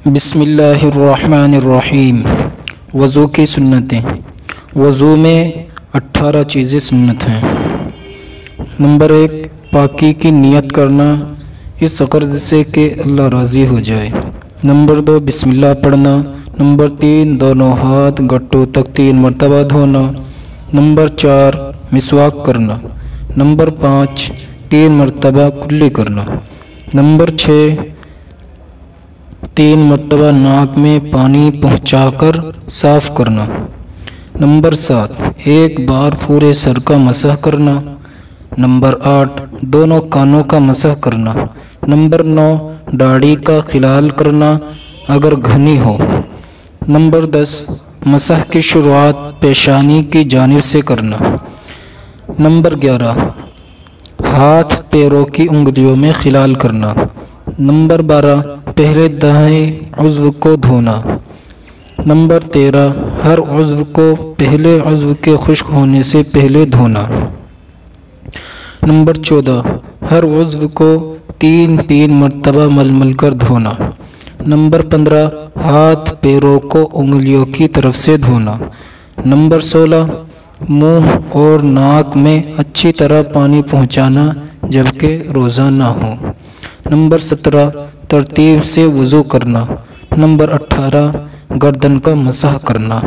بسم اللہ الرحمن الرحیم۔ وضو کی سنتیں۔ وضو میں 18 چیزیں سنت ہیں۔ نمبر 1، پاکی کی نیت کرنا اس غرض سے کہ اللہ راضی ہو جائے۔ نمبر 2، بسم اللہ پڑھنا۔ نمبر 3، دونوں ہاتھ گھٹوں تک 3 مرتبہ دھونا۔ نمبر 4، مسواک کرنا۔ نمبر 5، 3 مرتبہ کلی کرنا۔ نمبر 6، 3 مرتبہ ناک میں پانی پہنچا کر صاف کرنا۔ نمبر 7، 1 بار پورے سر کا مسح کرنا۔ نمبر 8، دونوں کانوں کا مسح کرنا۔ نمبر 9، داڑھی کا خلال کرنا اگر گھنی ہو۔ نمبر 10، مسح کی شروعات پیشانی کی جانب سے کرنا۔ نمبر 11، ہاتھ پیروں کی انگلیوں میں خلال کرنا۔ نمبر 12، پہلے دائیں عضو کو دھونا۔ نمبر 13، ہر عضو کو پہلے عضو کے خشک ہونے سے پہلے دھونا۔ نمبر 14، ہر عضو کو 3 مرتبہ مل مل کر دھونا۔ نمبر 15، ہاتھ پیروں کو انگلیوں کی طرف سے دھونا۔ نمبر 16، منہ اور ناک میں اچھی طرح پانی پہنچانا جبکہ روزہ نہ ہو۔ نمبر 17، ترتیب سے وضو کرنا۔ نمبر 18، گردن کا مسح کرنا۔